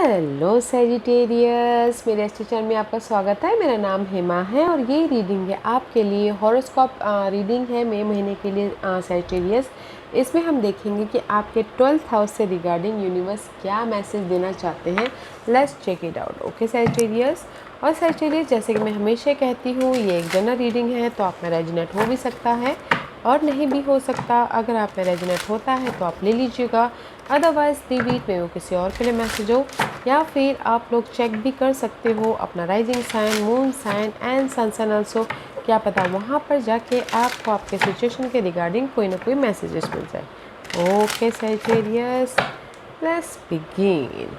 Hello Sagittarius, मेरे इस channel में आपका स्वागत है। मेरा नाम हेमा है और ये रीडिंग है आपके लिए हॉरोस्कोप रीडिंग है मई महीने के लिए सैजिटेरियस। इसमें हम देखेंगे कि आपके 12th हाउस से रिगार्डिंग यूनिवर्स क्या मैसेज देना चाहते हैं। Let's check it out. Okay Sagittarius. और सैजिटेरियस, जैसे कि मैं हमेशा कहती हूँ, ये एक जनरल रीडिंग है, तो आप में रेजोनेट हो भी सकता है और नहीं भी हो सकता। अगर आप में रेजोनेट होता है तो आप ले लीजिएगा, अदरवाइज डिलीट में वो किसी और के लिए मैसेज हो। या फिर आप लोग चेक भी कर सकते हो अपना rising sign, moon sign and sun sign also. क्या पता वहाँ पर जाके आपको आपके सिचुएशन के रिगार्डिंग कोई ना कोई मैसेजेस मिल जाए। Okay Sagittarius, let's begin.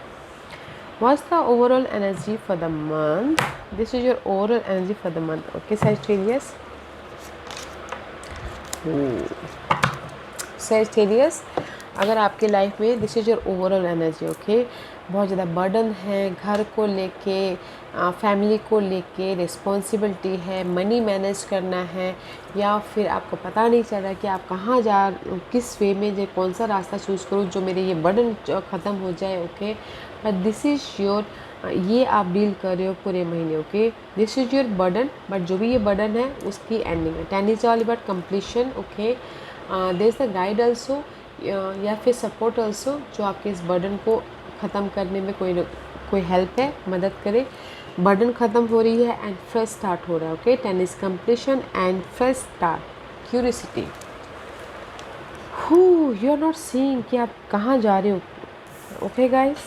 What's the overall energy for the month? This is your overall energy for the month. Okay Sagittarius. Sagittarius, अगर आपके लाइफ में this is your overall energy. Okay, बहुत ज़्यादा burden है घर को लेके, फैमिली को लेके, रिस्पॉन्सिबिलिटी है, मनी मैनेज करना है, या फिर आपको पता नहीं चल रहा कि आप कहाँ किस वे में जो कौन सा रास्ता चूज़ करूँ जो मेरे ये बर्डन ख़त्म हो जाए। Okay, but this is your, ये आप डील कर रहे हो पूरे महीने। Okay, this is your burden, but जो भी ये बर्डन है उसकी एंडिंग है। 10 is all about completion. Okay, there is the guide also या फिर सपोर्ट ऑल्सो जो आपके इस बर्डन को ख़त्म करने में कोई हेल्प है, मदद करे। बर्डन ख़त्म हो रही है एंड फ्रेश स्टार्ट हो रहा है। ओके, 10 इज completion and fresh start. Curiosity, you are not seeing कि आप कहाँ जा रहे हो। Okay guys,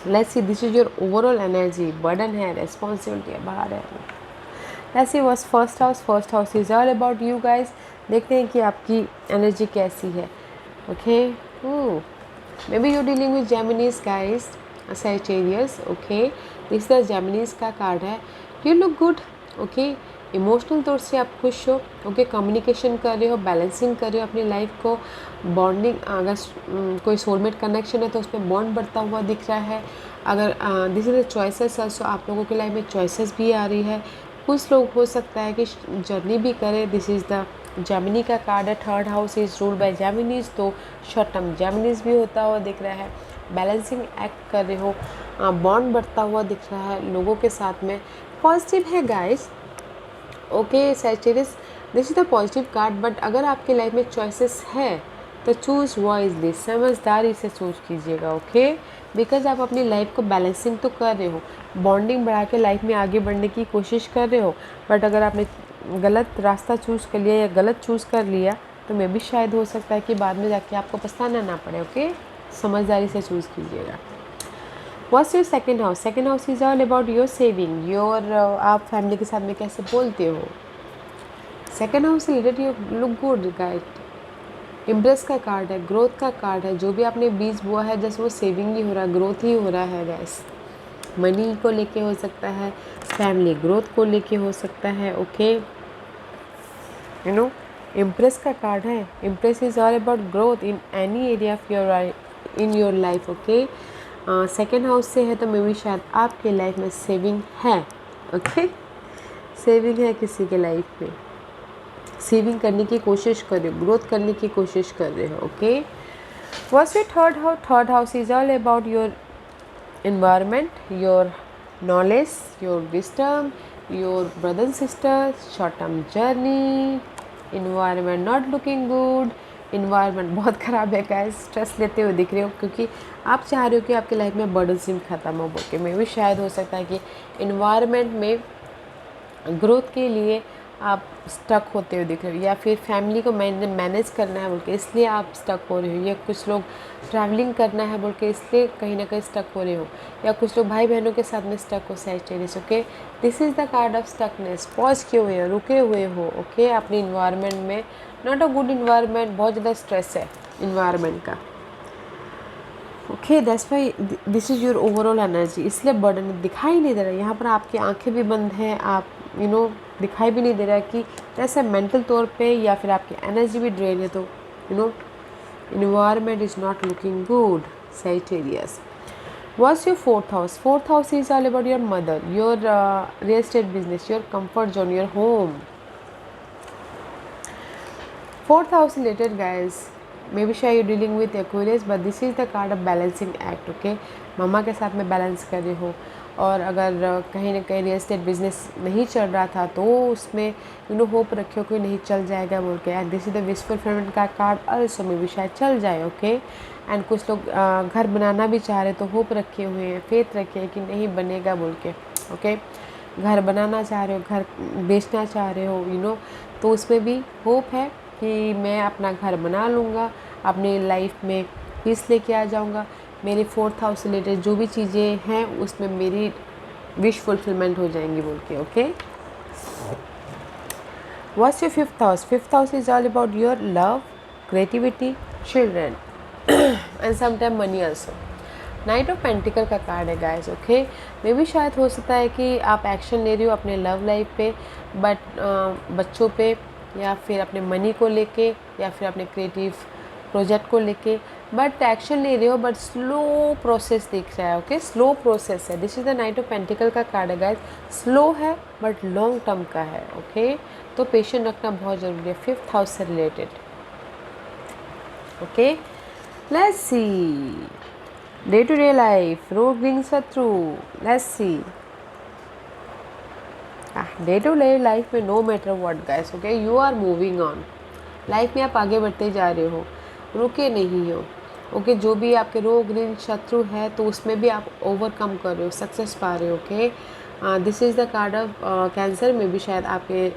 let's see, this is your overall energy. Burden है, रेस्पॉन्सिबिलिटी है, बाहर है। Let's see what's first house. First house is all about you guys. देखते हैं कि आपकी एनर्जी कैसी है। Okay, may be you dealing with Geminis guys, Sagittarius. Okay, this the Geminis का कार्ड है। You look good. Okay, emotional तौर से आप खुश हो। ओके, कम्युनिकेशन कर रहे हो, बैलेंसिंग कर रहे हो अपनी लाइफ को, बॉन्डिंग, अगर कोई सोलमेट कनेक्शन है तो उसमें बॉन्ड बढ़ता हुआ दिख रहा है। अगर this is the choices also, आप लोगों की लाइफ में चॉइसेस भी आ रही है। कुछ लोग हो सकता है कि जर्नी भी करें। दिस इज़ द जेमिनी का कार्ड है। Third house is ruled by Geminis, तो शॉर्ट टर्म जेमिनीज भी होता हुआ दिख रहा है। बैलेंसिंग एक्ट कर रहे हो, बॉन्ड बढ़ता हुआ दिख रहा है लोगों के साथ में। पॉजिटिव है guys. Okay Sagittarius, this is the positive card, but अगर आपकी लाइफ में चॉइसेस है तो चूज़ वाइजली, समझदारी से चूज़ कीजिएगा। ओके, बिकॉज आप अपनी लाइफ को बैलेंसिंग तो कर रहे हो, बॉन्डिंग बढ़ा के लाइफ में आगे बढ़ने की कोशिश कर रहे हो, बट अगर आपने गलत रास्ता चूज़ कर लिया या गलत चूज़ कर लिया तो मे भी शायद हो सकता है कि बाद में जाके आपको पछताना ना पड़े। ओके, समझदारी से चूज़ कीजिएगा। What's your second house? Second house is all about your saving, your, आप फैमिली के साथ में कैसे बोलते हो। सेकेंड हाउस से related you look good guide. Impress का कार्ड है, ग्रोथ का कार्ड है। जो भी आपने बीज बोआ है जैसे वो सेविंग ही हो रहा है, ग्रोथ ही हो रहा है गैस। मनी को लेके हो सकता है, फैमिली ग्रोथ को लेके हो सकता है। ओके, यू नो, इम्प्रेस का कार्ड है। Impress is all about growth in any area of your life. Okay, second house से है तो मे भी शायद आपके लाइफ में सेविंग है। ओके, सेविंग है किसी के लाइफ में, सेविंग करने की कोशिश कर रहे हो, ग्रोथ करने की कोशिश कर रहे हो। Okay, what's your third house? Third house is all about your environment, your knowledge, your wisdom, your brother and sister, short term journey, environment not looking good, environment बहुत ख़राब है गाइस, स्ट्रेस लेते हुए दिख रहे हो क्योंकि आप चाह रहे हो कि आपकी लाइफ में बर्डन सिम ख़त्म हो बोल के। मे भी शायद हो सकता है कि इन्वायरमेंट में ग्रोथ के लिए आप स्टक होते हुए दिख रहे हो, या फिर फैमिली को मैनेज करना है बोल के इसलिए आप स्टक हो रहे हो, या कुछ लोग ट्रैवलिंग करना है बोल के इसलिए कहीं ना कहीं स्टक हो रहे हो, या कुछ लोग भाई बहनों के साथ में स्टक हो। Sagittarius, okay, this is the card of stuckness. Pause किए हुए हो, रुके हुए हो। ओके, अपनी इन्वायरमेंट में नॉट अ गुड इन्वायरमेंट, बहुत ज़्यादा स्ट्रेस है इन्वायरमेंट का। Okay, that's why this is your overall energy. इसलिए बर्डन दिखाई नहीं दे रहा है यहाँ पर, आपकी आंखें भी बंद हैं, आप दिखाई भी नहीं दे रहा है कि जैसे मेंटल तौर पे या फिर आपकी एनर्जी भी ड्रेन है, तो environment is not looking good. Sagittarius, what's your fourth house? Fourth house is all about your mother, your real estate business, your comfort zone, your home. Fourth house related guys, may be शायद you dealing with Aquarius, but this is the card of balancing act. Okay, mamma के साथ में balance कर रहे हो, और अगर कहीं ना कहीं रियल एस्टेट बिजनेस नहीं चल रहा था तो उसमें होप रखियो कि नहीं चल जाएगा बोल के। And this is the wish fulfilment का कार्ड ऑल्सो, मे बी शायद चल जाए। ओके, एंड कुछ लोग घर बनाना भी चाह रहे तो होप रखे हुए हैं, फेथ रखे हैं कि नहीं बनेगा बोल के। ओके, घर बनाना चाह रहे हो, घर बेचना चाह रहे हो तो उसमें भी होप है कि मैं अपना घर बना लूँगा, अपनी लाइफ में पीस लेके आ जाऊँगा, मेरे 4th हाउस से रिलेटेड जो भी चीज़ें हैं उसमें मेरी विश फुलफिलमेंट हो जाएंगी बोल के। Okay, what's your 5th house? 5th house is all about your love, creativity, children and sometime money also. Night of pentacle का कार्ड है गाइस। ओके, मे भी शायद हो सकता है कि आप एक्शन ले रही हो अपने लव लाइफ पे, बट बच्चों पे, या फिर अपने मनी को लेके, या फिर अपने क्रिएटिव प्रोजेक्ट को लेके, बट एक्शन ले रहे हो, बट स्लो प्रोसेस दिख रहा है। ओके, स्लो प्रोसेस है। This is the night of pentacle का कार्ड है गाइस। स्लो है बट लॉन्ग टर्म का है। ओके, तो पेशेंट रखना बहुत ज़रूरी है 5th हाउस से related. Okay, let's see day to day life, रोग brings a through. Let's see day to day life में no matter what guys, okay, you are moving on. Life में आप आगे बढ़ते जा रहे हो, रुके नहीं हो। ओके, जो भी आपके रोग ऋण शत्रु है तो उसमें भी आप ओवरकम कर रहे हो, सक्सेस पा रहे हो। Okay, this is the card of cancer. में भी शायद आपके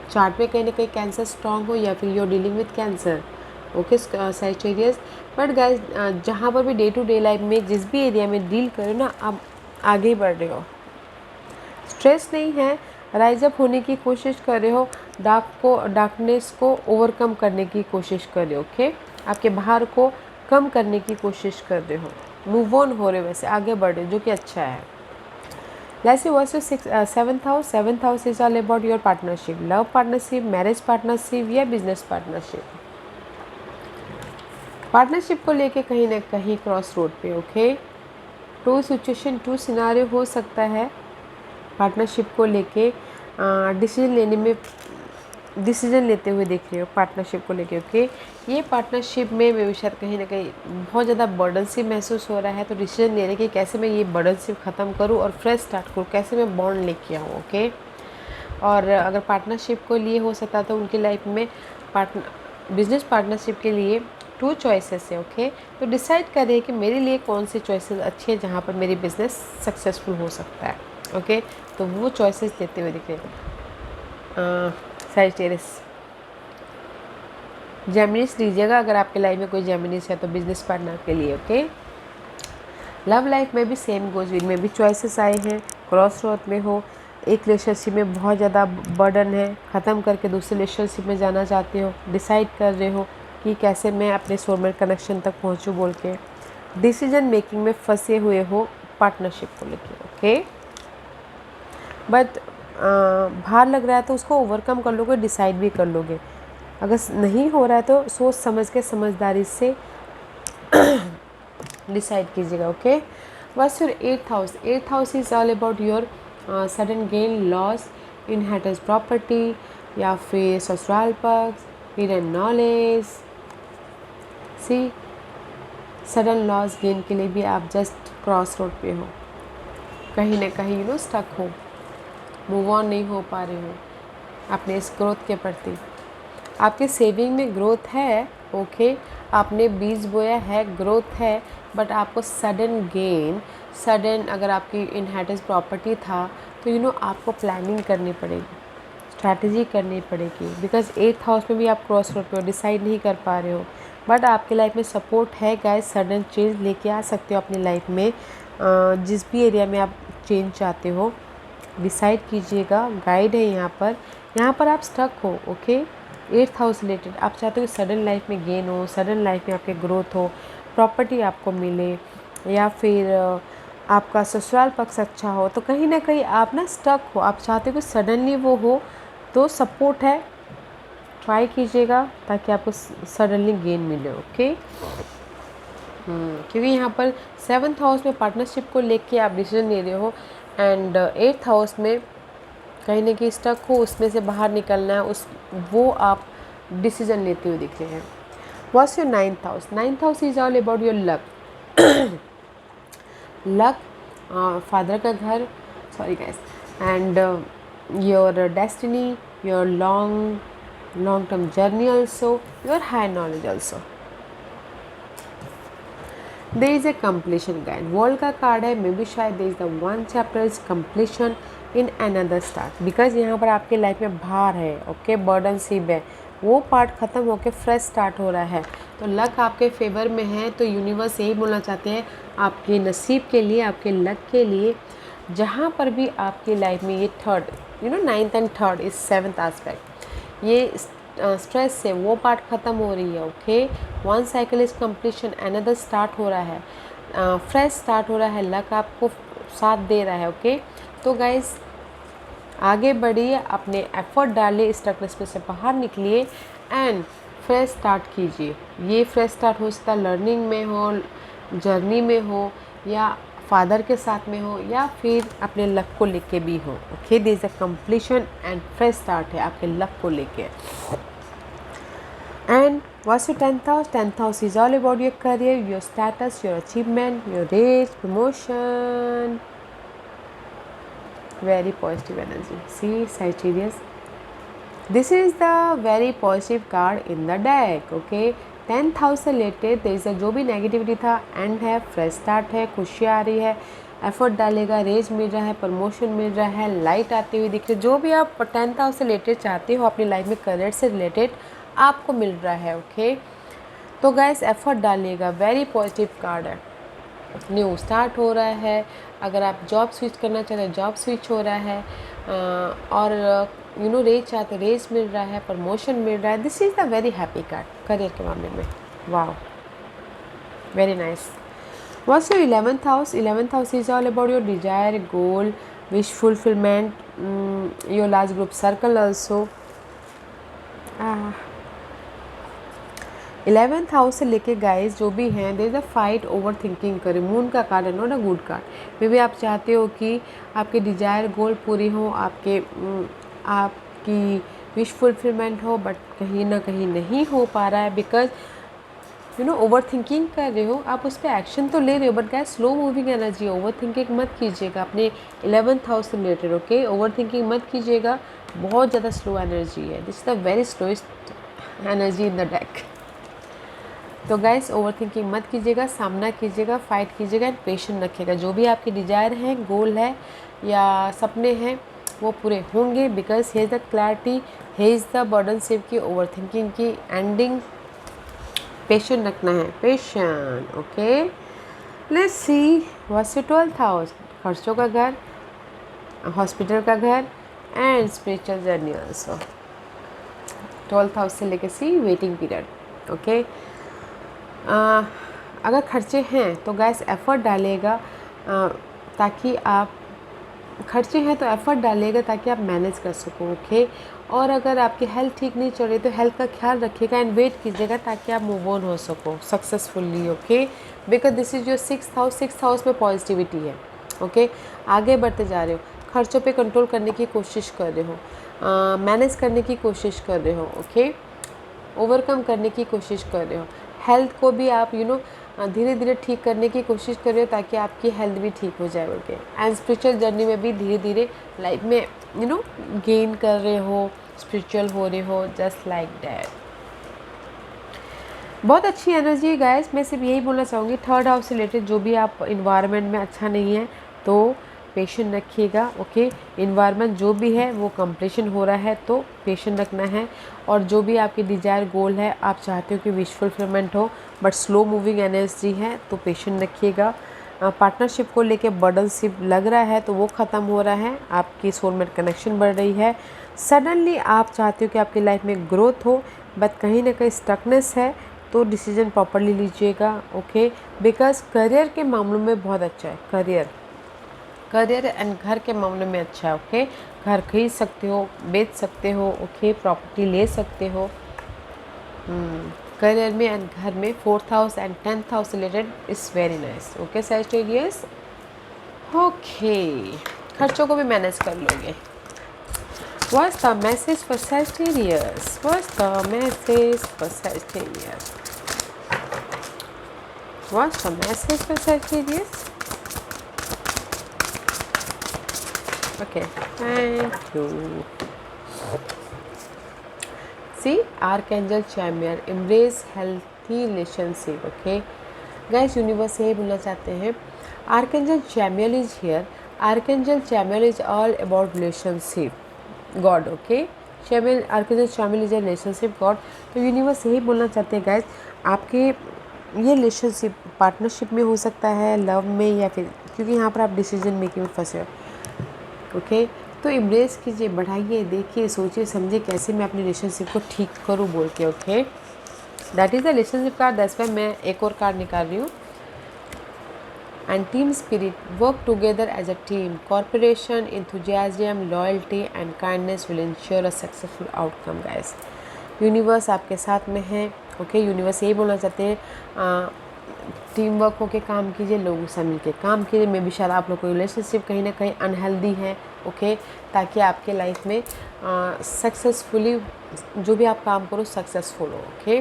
चार्ट में कहीं ना कहीं कैंसर स्ट्रांग हो, या फिर you are dealing with cancer. Okay Sagittarius, but guys जहाँ पर भी डे टू डे लाइफ में जिस भी एरिया में डील करो ना, आप आगे बढ़ रहे हो, स्ट्रेस नहीं है, राइज अप होने की कोशिश कर रहे हो, डार्कनेस को ओवरकम करने की कोशिश कर रहे हो। ओके, आपके बाहर को कम करने की कोशिश कर रहे हो, मूव ऑन हो रहे हो, वैसे आगे बढ़ रहे हो, जो कि अच्छा है। Let's see what's your 7th house? 7th house is all about your partnership, love partnership, marriage partnership या बिजनेस पार्टनरशिप। पार्टनरशिप को लेके कहीं ना कहीं क्रॉस रोड पे। Okay, two situation, two scenario हो सकता है पार्टनरशिप को लेके, डिसीजन लेते हुए देख रहे हो पार्टनरशिप को लेके। ओके, ये पार्टनरशिप में मैं शायद कहीं ना कहीं बहुत ज़्यादा बर्डन सी महसूस हो रहा है, तो डिसीजन ले रहे कि कैसे मैं ये बर्डन सी ख़त्म करूँ और फ्रेश स्टार्ट करूँ, कैसे मैं बॉन्ड लेके आऊँ। ओके, और अगर पार्टनरशिप को लिए हो सकता तो उनकी लाइफ में बिजनेस पार्टनरशिप के लिए 2 चॉइसेस है। ओके, तो डिसाइड करें कि मेरे लिए कौन सी चॉइसेस अच्छी है जहाँ पर मेरी बिजनेस सक्सेसफुल हो सकता है। ओके, तो वो चॉइसेस देते हुए दिख रहे हैं। सैजिटेरियस, जेमिनीस लीजिएगा अगर आपके लाइफ में कोई जेमिनीस है तो बिजनेस पार्टनर के लिए। ओके, लव लाइफ में भी सेम गोज विद में भी चॉइसेस आए हैं, क्रॉस रोड में हो, एक रिलेशनशिप में बहुत ज़्यादा बर्डन है, ख़त्म करके दूसरे रिलेशनशिप में जाना चाहते हो, डिसाइड कर रहे हो कि कैसे मैं अपने सोलमेट कनेक्शन तक पहुंचूं बोल के, डिसीजन मेकिंग में फंसे हुए हो पार्टनरशिप को लेके। ओके, बट बाहर लग रहा है तो उसको ओवरकम कर लोगे, डिसाइड भी कर लोगे। अगर नहीं हो रहा है तो सोच समझ के समझदारी से डिसाइड कीजिएगा। Okay, what's your 8th house? 8th house is all about your sudden gain, loss, inheritance property, या फिर ससुराल पक्ष, हिडन नॉलेज। सी, सडन लॉस गेन के लिए भी आप जस्ट क्रॉस रोड पे हो, कहीं ना कहीं स्टक हो, मूव ऑन नहीं हो पा रहे हो अपने इस ग्रोथ के प्रति। आपके सेविंग में ग्रोथ है। ओके, आपने बीज बोया है, ग्रोथ है, बट आपको सडन गेन, सडन अगर आपकी इनहेरिटेंस प्रॉपर्टी था तो आपको प्लानिंग करनी पड़ेगी, स्ट्रैटेजी करनी पड़ेगी, बिकॉज 8th हाउस में भी आप क्रॉस रोड पे हो, डिसाइड नहीं कर पा रहे हो, बट आपके लाइफ में सपोर्ट है गाइस। सडन चेंज लेके आ सकते हो अपनी लाइफ में, जिस भी एरिया में आप चेंज चाहते हो डिसाइड कीजिएगा, गाइड है यहाँ पर आप स्टक हो। ओके, 8th हाउस रिलेटेड आप चाहते हो सडन लाइफ में गेन हो, सडन लाइफ में आपके ग्रोथ हो, प्रॉपर्टी आपको मिले, या फिर आपका ससुराल पक्ष अच्छा हो, तो कहीं ना कहीं आप ना स्टक हो, आप चाहते हो कि सडनली वो हो, तो सपोर्ट है, ट्राई कीजिएगा ताकि आपको सडनली गेन मिले। ओके, क्योंकि यहाँ पर 7th हाउस में पार्टनरशिप को लेके आप डिसीजन ले रहे हो, एंड 8th हाउस में कहीं ना कहीं स्टक हो, उसमें से बाहर निकलना है, वो आप डिसीजन लेते हुए दिख रहे हैं। What's your ninth house? Ninth house is all about your luck. luck, father का घर, sorry guys, and your destiny, your long term journey also, your high knowledge also. There is a completion guide. World का card है, मे be शायद there is the one chapter is completion in another start. Because यहाँ पर आपके life में भार है, okay, burden ship है, वो पार्ट ख़त्म होकर फ्रेश स्टार्ट हो रहा है. तो लक आपके फेवर में है. तो यूनिवर्स यही बोलना चाहते हैं आपके नसीब के लिए, आपके लक के लिए, जहाँ पर भी आपकी लाइफ में ये third ninth and third is seventh aspect, ये स्ट्रेस से वो पार्ट ख़त्म हो रही है. Okay, one cycle is completion, another start हो रहा है, फ्रेश स्टार्ट हो रहा है. लक आपको साथ दे रहा है. ओके, तो गाइज आगे बढ़िए, अपने एफर्ट डालिए, स्ट्रगल्स में से बाहर निकलिए एंड फ्रेश स्टार्ट कीजिए. ये फ्रेश स्टार्ट हो सकता है लर्निंग में हो, जर्नी में हो, या फादर के साथ में हो, या फिर अपने लक को लेके भी हो. Okay, this is a completion and fresh start है आपके लक को लेके. And what's your 10th house? 10th house is all about your career, your status, your achievement, your raise, promotion. Very positive energy. See, Sagittarius, this is the very positive card in the deck. Okay, 10th house से related there is a जो भी negativity था and है, fresh start है, खुशी आ रही है, effort डालेगा, रेज मिल रहा है, प्रमोशन मिल रहा है, लाइट आती हुई दिख रही है. जो भी आप 10th हाउस से रिलेटेड चाहते हो अपनी लाइफ में, करियर से रिलेटेड आपको मिल रहा है. ओके, तो गाइस एफर्ट डालिएगा. वेरी पॉजिटिव कार्ड है. न्यू स्टार्ट हो रहा है. अगर आप जॉब स्विच करना चाहते हैं, जॉब स्विच हो रहा है, और रेज चाहते, रेज मिल रहा है, प्रमोशन मिल रहा है. This is the very happy card career के मामले में. Wow, very nice. What's your 11th house? 11th house is all about your desire, goal, wish fulfilment, your large group circle also. 11th house से लेके guys जो भी हैं, there is a fight, over thinking करें. Moon का card है, not a good card. Maybe आप चाहते हो कि आपके डिजायर गोल पूरी हो, आपकी विश फुलफिलमेंट हो, बट कहीं ना कहीं नहीं हो पा रहा है. बिकॉज ओवर थिंकिंग कर रहे हो, आप उस पर एक्शन तो ले रहे हो, but guys slow moving energy. Over thinking मत कीजिएगा अपने 11th हाउस से रिलेटेड. ओके, ओवर थिंकिंग मत कीजिएगा, बहुत ज़्यादा स्लो एनर्जी है. This is the very slowest energy in the deck. तो गाइस ओवर थिंकिंग मत कीजिएगा, सामना कीजिएगा, फाइट कीजिएगा एंड पेशेंट रखिएगा. जो भी आपके डिजायर हैं, गोल है या सपने हैं, वो पूरे होंगे. Because he is the clarity, he is the burden ship की, ओवर थिंकिंग की एंडिंग. पेशेंट रखना है, patient. Okay, let's see what's your 12th house? खर्चों का घर, हॉस्पिटल का घर and spiritual journey also. 12th house से लेके सी वेटिंग पीरियड. ओके, अगर खर्चे हैं तो गैस एफ़र्ट डालेगा, ताकि आप खर्चे हैं तो एफ़र्ट डालेगा ताकि आप मैनेज कर सको. ओके, और अगर आपकी हेल्थ ठीक नहीं चल रही तो हेल्थ का ख्याल रखिएगा एंड वेट कीजिएगा ताकि आप मूव ऑन हो सको successfully. Okay, because this is your 6th house. 6th house में पॉजिटिविटी है. ओके, आगे बढ़ते जा रहे हो, खर्चों पे कंट्रोल करने की कोशिश कर रहे हो, मैनेज करने की कोशिश कर रहे हो. ओके, ओवरकम करने की कोशिश कर रहे हो. हेल्थ को भी आप धीरे धीरे ठीक करने की कोशिश कर रहे हो ताकि आपकी हेल्थ भी ठीक हो जाए. ओके, एंड स्पिरिचुअल जर्नी में भी धीरे धीरे लाइफ में गेन कर रहे हो, स्पिरिचुअल हो रहे हो, जस्ट लाइक दैट. बहुत अच्छी एनर्जी है गाइस. मैं सिर्फ यही बोलना चाहूँगी, 3rd हाउस से रिलेटेड जो भी आप इन्वायरमेंट में अच्छा नहीं है तो पेशेंट रखिएगा. ओके, इन्वायरमेंट जो भी है वो कंप्लीशन हो रहा है तो पेशेंट रखना है. और जो भी आपकी डिजायर गोल है, आप चाहते हो कि विश फुलफिलमेंट हो बट स्लो मूविंग एनर्जी है तो पेशेंट रखिएगा. पार्टनरशिप को लेके बर्डनशिप लग रहा है तो वो ख़त्म हो रहा है. आपकी सोलमेट कनेक्शन बढ़ रही है. सडनली आप चाहते हो कि आपकी लाइफ में ग्रोथ हो बट कहीं ना कहीं स्टकनेस है तो डिसीजन प्रॉपरली लीजिएगा. ओके, बिकॉज करियर के मामलों में बहुत अच्छा है. करियर एंड घर के मामले में अच्छा है. ओके, घर खरीद सकते हो, बेच सकते हो. ओके, प्रॉपर्टी ले सकते हो. करियर में एंड घर में 4th house and 10th house related is very nice. Okay Sagittarius. Okay, खर्चों को भी मैनेज कर लोगे. What's the message for Sagittarius? What's the message for Sagittarius? What's the message for Sagittarius? Okay, thank you. See, Archangel Chamuel, embrace healthy relationship. Okay, guys, universe यही बोलना चाहते हैं. Archangel Chamuel is here. Archangel Chamuel is all about relationship. God, okay. Chamuel, Archangel Chamuel is a relationship God. तो universe यही बोलना चाहते हैं guys, आपके ये रिलेशनशिप पार्टनरशिप में हो सकता है, लव में, या फिर क्योंकि यहाँ पर आप डिसीजन मेकिंग में फंसे हो. ओके, तो इम्ब्रेस कीजिए, बढ़ाइए, देखिए, सोचिए, समझिए कैसे मैं अपनी रिलेशनशिप को ठीक करूँ बोल के. Okay, that is the relationship card. That's why मैं एक और कार्ड निकाल रही हूँ. And team spirit, work together as a team, corporation, enthusiasm, loyalty and kindness will ensure a successful outcome. Guys, universe आपके साथ में है. ओके, यूनिवर्स यही बोलना चाहते हैं, टीम वर्क होके काम कीजिए, लोगों से मिलके काम कीजिए. मे भी शायद आप लोग को रिलेशनशिप कहीं ना कहीं अनहेल्दी है. ओके, ताकि आपके लाइफ में सक्सेसफुली जो भी आप काम करो सक्सेसफुल हो. ओके,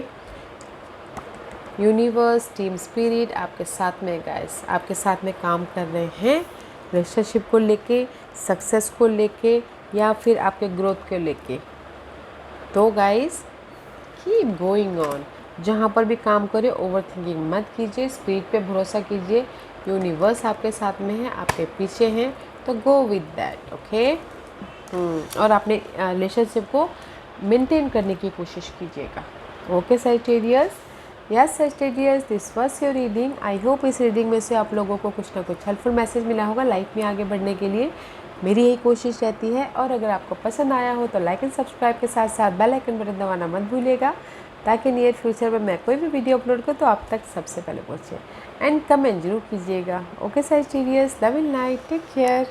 यूनिवर्स, टीम स्पिरिट आपके साथ में गाइस, आपके साथ में काम कर रहे हैं रिलेशनशिप को लेके, सक्सेस को लेके, या फिर आपके ग्रोथ को लेके. तो गाइस, कीप गोइंग ऑन. जहाँ पर भी काम करें ओवर थिंकिंग मत कीजिए, स्पिरिट पे भरोसा कीजिए. यूनिवर्स आपके साथ में है, आपके पीछे हैं, तो गो विद दैट. ओके, और अपने रिलेशनशिप को मेंटेन करने की कोशिश कीजिएगा. Okay Sagittarius, yes Sagittarius, this was your reading. I hope इस रीडिंग में से आप लोगों को कुछ ना कुछ हेल्पफुल मैसेज मिला होगा लाइफ में आगे बढ़ने के लिए. मेरी यही कोशिश रहती है. और अगर आपको पसंद आया हो तो लाइक एंड सब्सक्राइब के साथ साथ बेल आइकन बटन दबाना मत भूलिएगा, ताकि नियर फ्यूचर में मैं कोई भी वीडियो अपलोड करूँ तो आप तक सबसे पहले पहुँचे. एंड कमेंट जरूर कीजिएगा. Okay Sagittarius, love and light, take care.